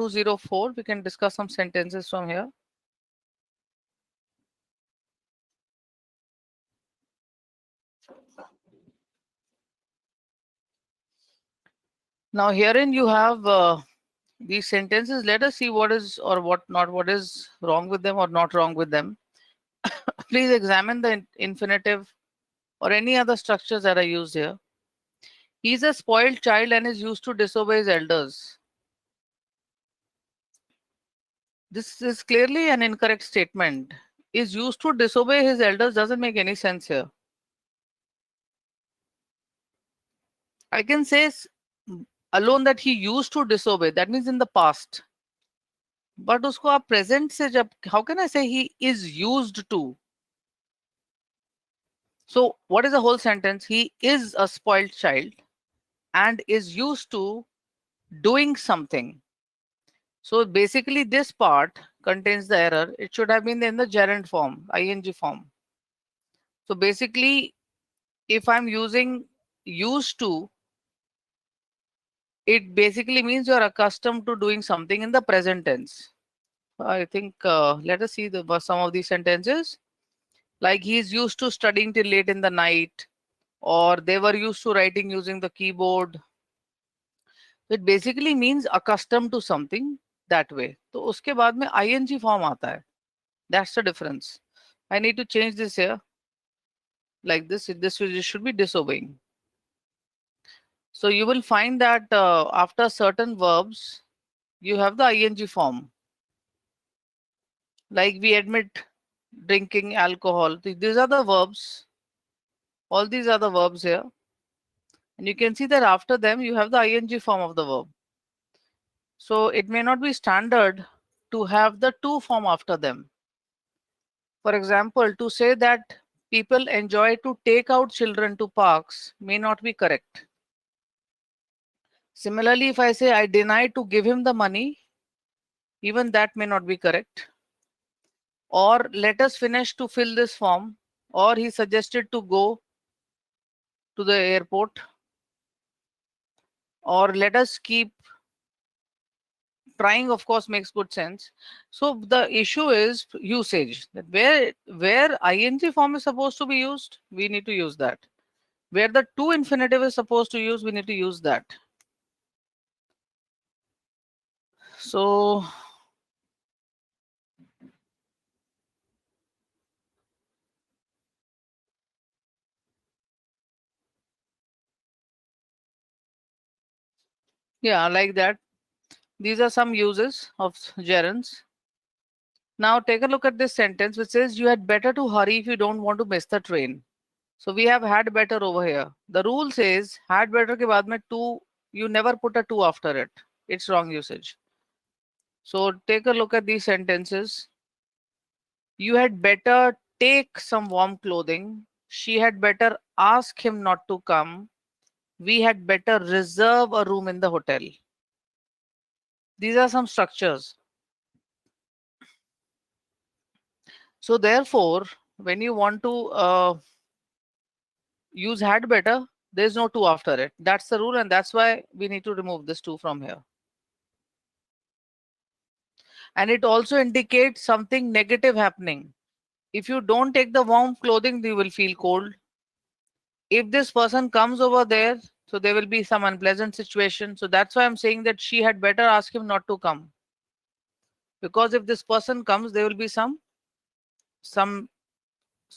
204. We can discuss some sentences from here. Now herein you have these sentences. Let us see what is or what not, what is wrong with them or not wrong with them. Please examine the infinitive or any other structures that are used here. He is a spoiled child and is used to disobey his elders. This is clearly an incorrect statement. Is used to disobey his elders doesn't make any sense here. I can say alone that he used to disobey. That means in the past. But उसको आप present से जब, how can I say he is used to? So what is the whole sentence? He is a spoiled child and is used to doing something. So basically this part contains the error. It should have been in the gerund form, ing form. So basically, if I'm using used to, it basically means you're accustomed to doing something in the present tense. I think let us see some of these sentences. Like he's used to studying till late in the night, or they were used to writing using the keyboard. It basically means accustomed to something that way. तो उसके बाद में ing form आता है. That's the difference. I need to change this here. Like this, should be disobeying. So you will find that after certain verbs, you have the ing form. Like we admit drinking alcohol. These are the verbs. All these are the verbs here. And you can see that after them, you have the ing form of the verb. So it may not be standard to have the to form after them. For example, to say that people enjoy to take out children to parks may not be correct. Similarly, if I say I deny to give him the money, even that may not be correct. Or let us finish to fill this form, or he suggested to go to the airport, or let us keep trying, of course, makes good sense. So the issue is usage. That where ing form is supposed to be used, we need to use that. Where the to infinitive is supposed to use, we need to use that. So yeah, like that. These are some uses of gerunds. Now take a look at this sentence which says you had better to hurry if you don't want to miss the train. So we have had better over here. The rule says had better ke baad mein to, you never put a to after it. It's wrong usage. So take a look at these sentences. You had better take some warm clothing. She had better ask him not to come. We had better reserve a room in the hotel. These are some structures. So therefore, when you want to use had better, there's no to after it. That's the rule, and that's why we need to remove this to from here. And it also indicates something negative happening. If you don't take the warm clothing, you will feel cold. If this person comes over there, so there will be some unpleasant situation. So that's why I'm saying that she had better ask him not to come. Because if this person comes, there will be some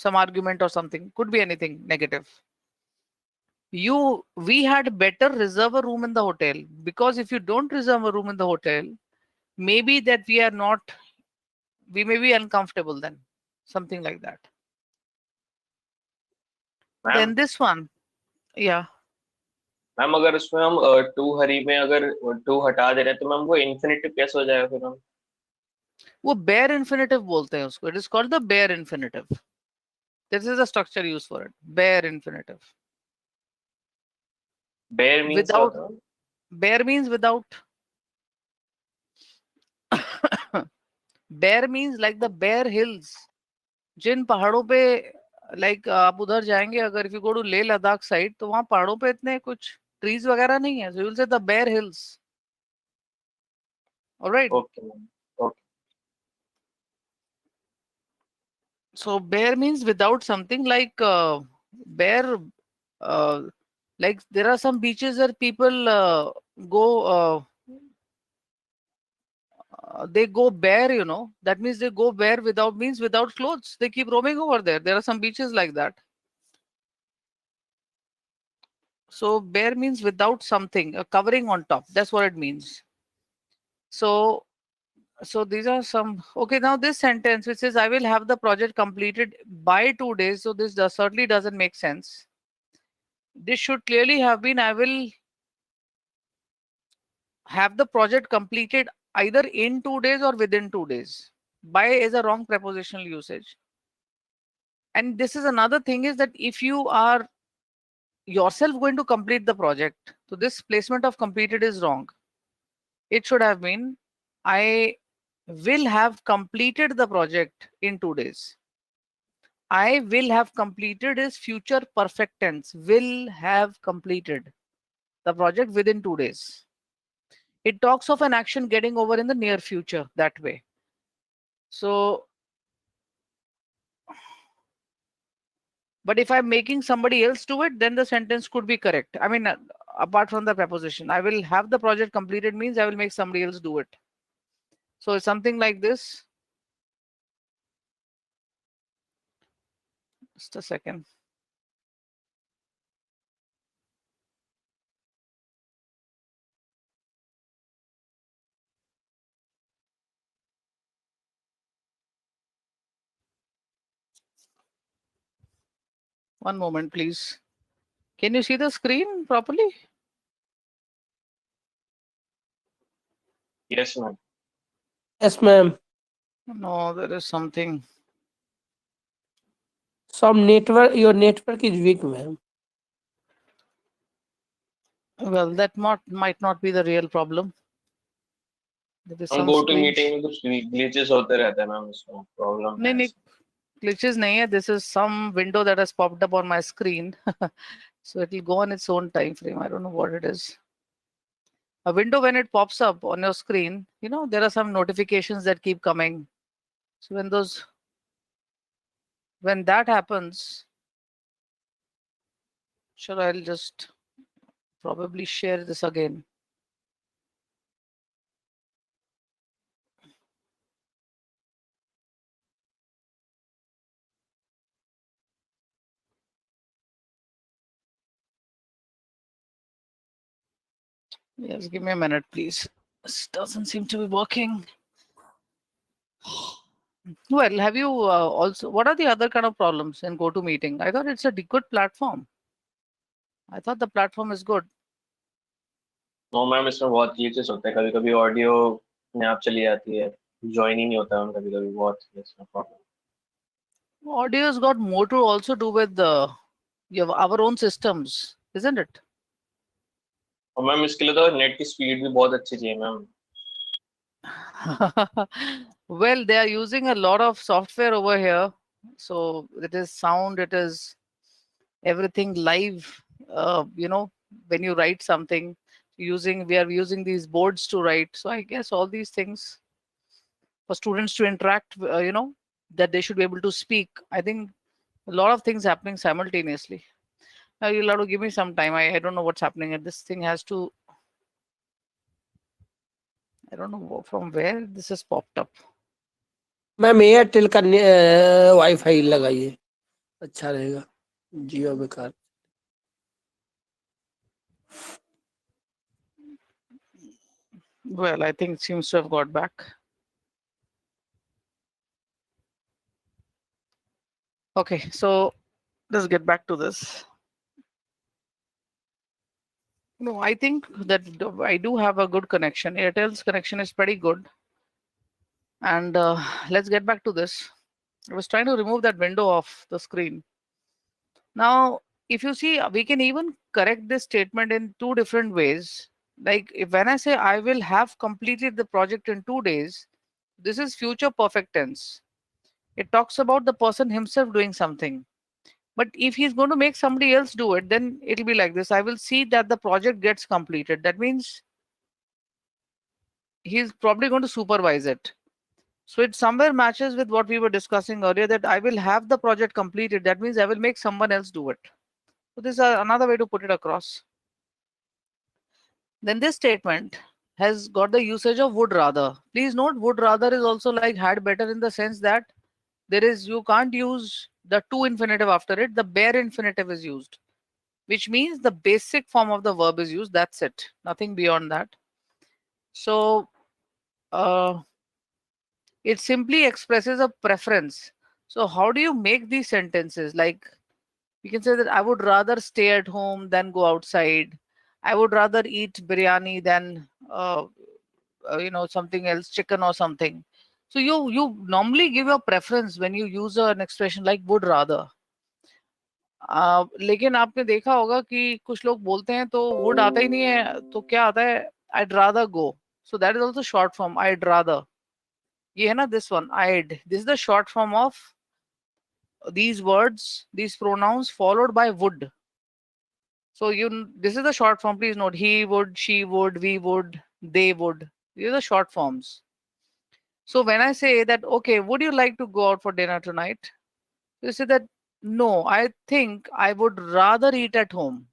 argument or something. Could be anything negative. We had better reserve a room in the hotel, because if you don't reserve a room in the hotel, maybe that we may be uncomfortable then, something like that. Then this one, yeah. Ma'am अगर उसमें हम to हरी में अगर to हटा दे रहे हैं तो ma'am वो इन्फिनिटिव कैसे हो जाएगा फिर हम? वो बेयर इन्फिनिटिव बोलते हैं उसको. It is called the bare infinitive. This is the structure use for it. Bare infinitive. Bare means without. What? Bare means without. Bare means like the bare hills. जिन पहाड़ों पे लाइक आप उधर जाएंगे, अगर if you go to Leh Ladakh side, तो वहां पहाड़ों पे इतने कुछ ट्रीज वगैरह नहीं है. So you will see the bare hills. All right. Okay, ma'am. Okay. So bare means without something, like bare. Uh, like there are some beaches where people go. They go bare. That means they go bare without, means without clothes. They keep roaming over there. There are some beaches like that. So bare means without something, a covering on top. That's what it means. So these are some. Okay, now this sentence which says I will have the project completed by 2 days. So this certainly doesn't make sense. This should clearly have been I will have the project completed either in 2 days or within 2 days. By is a wrong prepositional usage. And this is another thing, is that if you are yourself going to complete the project, so this placement of completed is wrong. It should have been I will have completed the project in 2 days. I will have completed is future perfect tense. Will have completed the project within 2 days. It talks of an action getting over in the near future that way. So, but if I'm making somebody else do it, then the sentence could be correct. I mean, apart from the preposition, I will have the project completed means I will make somebody else do it. So it's something like this. Just a second. One moment, please. Can you see the screen properly? Yes, ma'am. Yes, ma'am. No, there is something. Some network, your network is weak, ma'am. Well, that might not be the real problem. There is हम some go to screen. Meeting में कुछ glitches होते रहते हैं ma'am, इसमें problem नहीं है नहीं, glitches nahi hai. This is some window that has popped up on my screen. So it will go on its own time frame. I don't know what it is. A window, when it pops up on your screen, there are some notifications that keep coming. So when that happens, sure, I'll just probably share this again. Yes, give me a minute, please. This doesn't seem to be working. Well, have you also, what are the other kind of problems in GoToMeeting? I thought it's a good platform. I thought the platform is good. No ma'am, इसमें बहुत glitches होते हैं, कभी कभी audio अपने आप चली जाती है, ज्वाइन ही नहीं होता मैम, कभी कभी बहुत इसमें problem. Audio has got more to also do with our own systems, isn't it? और मैम इसके लिए तो नेट की स्पीड भी बहुत अच्छी चाहिए ma'am. Well, they are using a lot of software over here. So it is sound, it is everything live. When you write something, we are using these boards to write. So I guess all these things for students to interact, that they should be able to speak. I think a lot of things happening simultaneously. Now you'll have to give me some time. I don't know what's happening. And this thing has to, I don't know from where this has popped up. Ma'am Airtel का wifi लगाइए, अच्छा रहेगा, जियो बेकार। Well, I think it seems to have got back. Okay, so let's get back to this. No, I think that I do have a good connection. Airtel's connection is pretty good. And let's get back to this. I was trying to remove that window off the screen. Now, if you see, we can even correct this statement in two different ways. Like when I say I will have completed the project in 2 days, this is future perfect tense. It talks about the person himself doing something. But if he's going to make somebody else do it, then it'll be like this. I will see that the project gets completed. That means he's probably going to supervise it. So it somewhere matches with what we were discussing earlier, that I will have the project completed. That means I will make someone else do it. So this is another way to put it across. Then this statement has got the usage of would rather. Please note, would rather is also like had better, in the sense that you can't use the to infinitive after it. The bare infinitive is used, which means the basic form of the verb is used. That's it. Nothing beyond that. So it simply expresses a preference. So how do you make these sentences? Like, you can say that I would rather stay at home than go outside. I would rather eat biryani than something else, chicken or something. So you normally give your preference when you use an expression like would rather. लेकिन आपने देखा होगा कि कुछ लोग बोलते हैं तो would आता ही नहीं है, तो क्या आता है? I'd rather go. So that is also short form. I'd rather. ये है ना, this one, I'd. This is the short form of these words, these pronouns followed by would. So this is the short form. Please note, he would, she would, we would, they would. These are the short forms. So when I say that, okay, would you like to go out for dinner tonight? You say that, no, I think I would rather eat at home.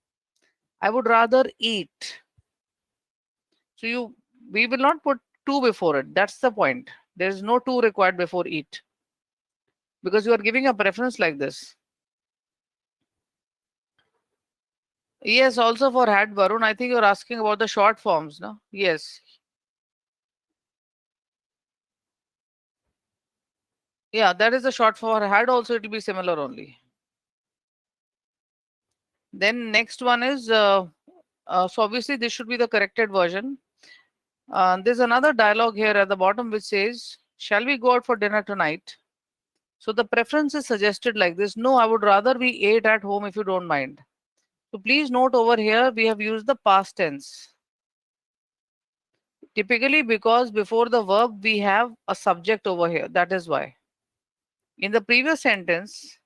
I would rather eat. So we will not put to before it. That's the point. There is no to required before eat, because you are giving a preference like this. Yes, also for had, Varun, I think you're asking about the short forms, no? Yes. Yeah, that is the short for had. Also, it will be similar only. Then next one is, so obviously this should be the corrected version. There's another dialogue here at the bottom which says, shall we go out for dinner tonight? So the preference is suggested like this. No, I would rather we ate at home if you don't mind. So please note, over here, we have used the past tense. Typically, because before the verb, we have a subject over here. That is why. In the previous sentence,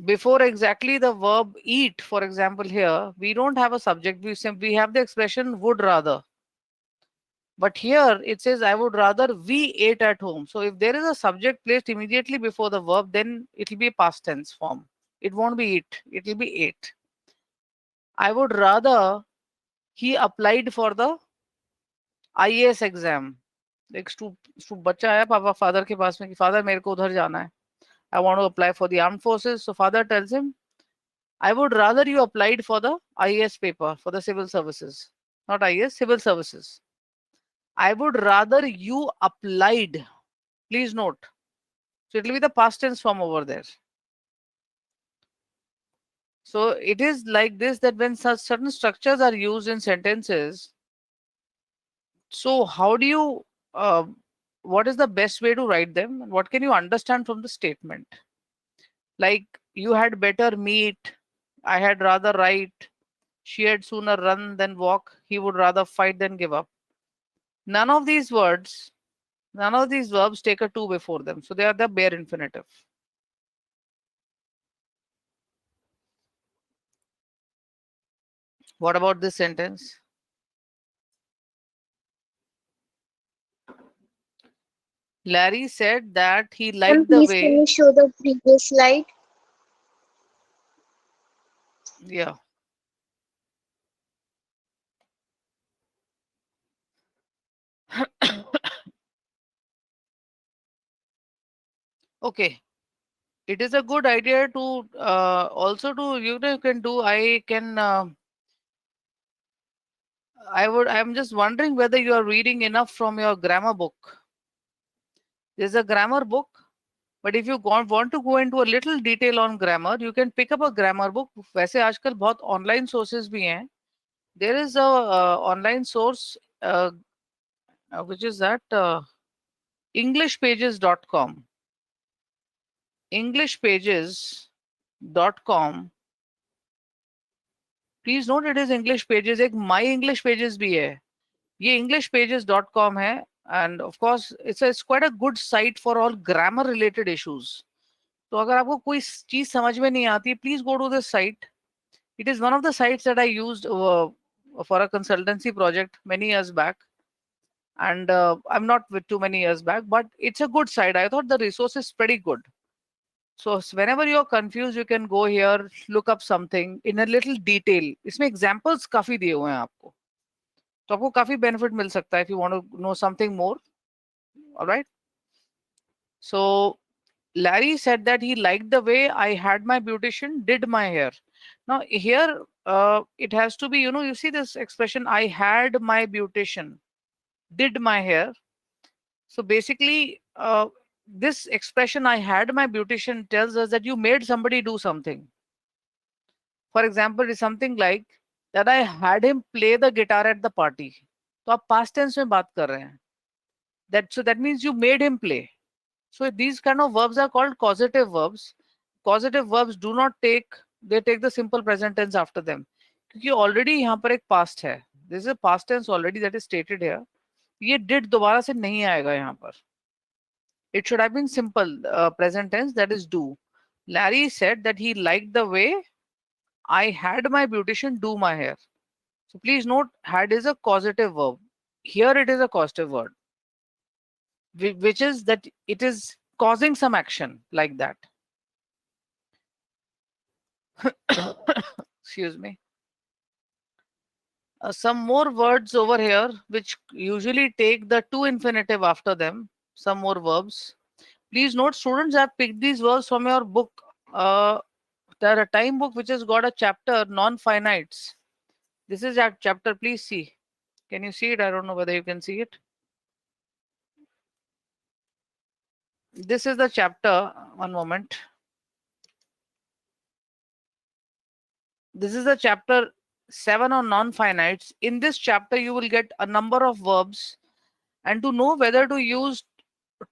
before exactly the verb eat, for example, here, we don't have a subject. We have the expression would rather. But here it says, I would rather we ate at home. So if there is a subject placed immediately before the verb, then it will be a past tense form. It won't be eat. It will be ate. I would rather he applied for the IAS exam. एक बच्चा आया पापा father के पास में कि father मेरे को उधर जाना है. I want to apply for the armed forces. So father tells him, I would rather you applied for the IAS paper, for the civil services. Not IAS, civil services. I would rather you applied. Please note. So it will be the past tense form over there. So it is like this, that when such certain structures are used in sentences, so how do you, what is the best way to write them? And what can you understand from the statement? Like, you had better meet, I had rather write, she had sooner run than walk, he would rather fight than give up. None of these words, none of these verbs take a to before them. So they are the bare infinitive. What about this sentence? Larry said that he liked the Please, can way. you show the previous slide? Yeah. Okay. It is a good idea to also to, you can do, I'm just wondering whether you are reading enough from your grammar book. There's a grammar book, but if you want to go into a little detail on grammar, you can pick up a grammar book. वैसे आजकल बहुत online sources भी हैं. There is a online source which is at englishpages.com. englishpages.com. Please note, it is English Pages. एक My English Pages भी है. ये englishpages.com है. And of course, it's quite a good site for all grammar related issues. तो अगर आपको कोई चीज समझ में नहीं आती, please go to this site. It is one of the sites that I used for a consultancy project many years back, and I'm not with too many years back, but it's a good site. I thought the resource is pretty good. So whenever you're confused, you can go here, look up something in a little detail. इसमें examples काफी दिए हुए हैं आपको, तो आपको काफी benefit मिल सकता है if you want to know something more. All right. So Larry said that he liked the way I had my beautician did my hair. Now here it has to be, you see this expression, I had my beautician did my hair. So basically, this expression, I had my beautician, tells us that you made somebody do something. For example, it's something like that I had him play the guitar at the party. तो आप past tense में बात कर रहे हैं. That means you made him play. So these kind of verbs are called causative verbs. Causative verbs do not take, they take the simple present tense after them. क्योंकि already यहाँ पर एक past है. This is a past tense already that is stated here. ये did दोबारा से नहीं आएगा यहाँ पर. It should have been simple present tense, that is do. Larry said that he liked the way I had my beautician do my hair. So please note, had is a causative verb. Here it is a causative word, which is that it is causing some action like that. Excuse me. Some more words over here, which usually take the to infinitive after them. Some more verbs. Please note, students have picked these verbs from your book. There are a time book which has got a chapter, non-finites. This is that chapter. Please see. Can you see it? I don't know whether you can see it. This is the chapter. One moment. This is the chapter 7 on non-finites. In this chapter, you will get a number of verbs, and to know whether to use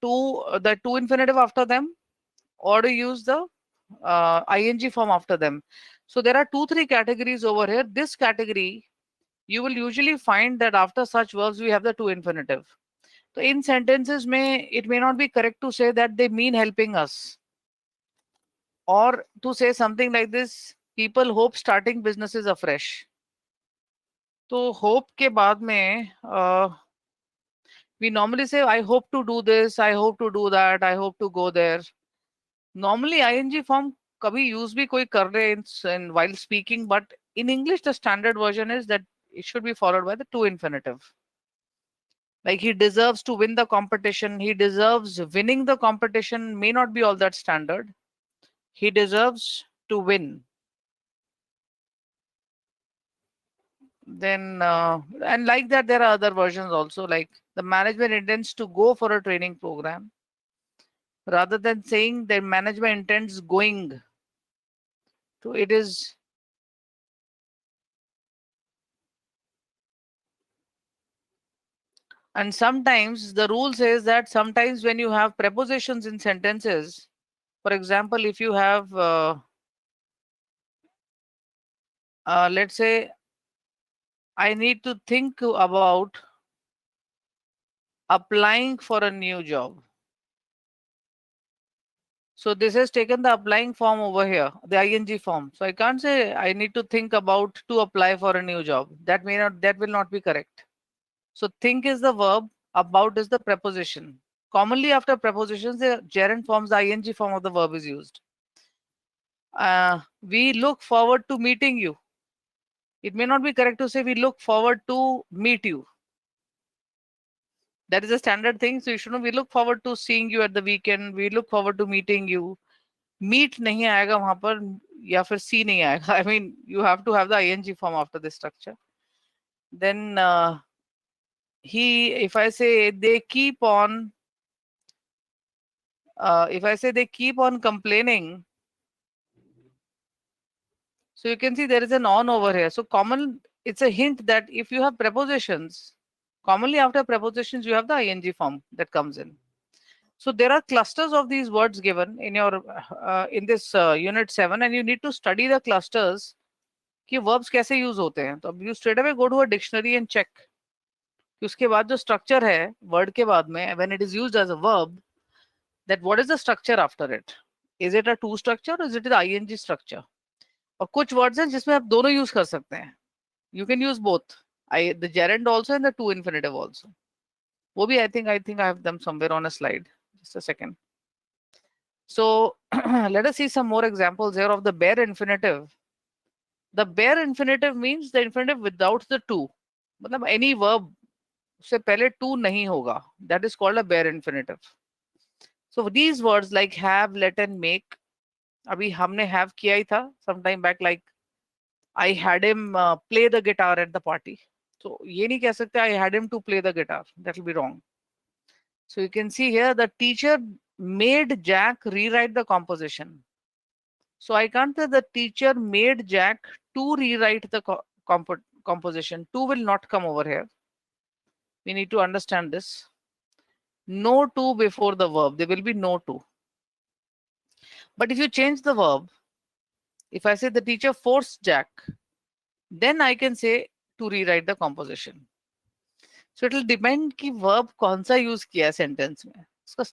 the to infinitive after them or to use the ing form after them. So there are 2-3 categories over here. This category, you will usually find that after such verbs, we have the to infinitive. So in sentences, it may not be correct to say that they mean helping us, or to say something like this, people hope starting businesses afresh. So hope के बाद में we normally say, I hope to do this, I hope to do that, I hope to go there. Normally ing form कभी use भी कोई कर रहे in while speaking, but in English the standard version is that it should be followed by the to infinitive. Like he deserves to win the competition, he deserves winning the competition may not be all that standard. He deserves to win. Then and like that there are other versions also, like the management intends to go for a training program, rather than saying the management intends going. So it is and sometimes the rule says that sometimes when you have prepositions in sentences, for example, if you have let's say I need to think about applying for a new job. So this has taken the applying form over here, the ing form. So I can't say I need to think about to apply for a new job. That will not be correct. So think is the verb, about is the preposition. Commonly after prepositions, the gerund forms, the ing form of the verb is used. We look forward to meeting you. It may not be correct to say we look forward to meet you. That is a standard thing. So you should know, we look forward to seeing you at the weekend. We look forward to meeting you. Meet नहीं आएगा वहां पर, या फिर see नहीं आएगा. I mean, you have to have the ing form after this structure. Then if I say they keep on, if I say they keep on complaining, so you can see there is an on over here. So common, it's a hint that if you have prepositions, commonly after prepositions, you have the ing form that comes in. So there are clusters of these words given in your in this unit 7, and you need to study the clusters कि verbs कैसे use होते हैं. तो you straight away go to a dictionary and check कि उसके बाद जो structure है word के बाद में, when it is used as a verb, that what is the structure after it? Is it a to structure or is it the ing structure? और कुछ words हैं जिसमें आप दोनों use कर सकते हैं. You can use both. The gerund also and the to infinitive also. वो भी I think I have them somewhere on a slide. Just a second. So let us see some more examples here of the bare infinitive. The bare infinitive means the infinitive without the to. मतलब any verb से पहले to नहीं होगा. That is called a bare infinitive. So these words like have, let and make. अभी हमने have किया ही था sometime back, like I had him play the guitar at the party. So ये नहीं कह सकते I had him to play the guitar. That will be wrong. So you can see here the teacher made Jack rewrite the composition. So I can't say the teacher made Jack to rewrite the composition. To will not come over here. We need to understand this. No to before the verb. There will be no to. But if you change the verb, if I say the teacher forced Jack, then I can say to rewrite the composition. So it will depend कि verb कौन सा use किया है sentence में. उसका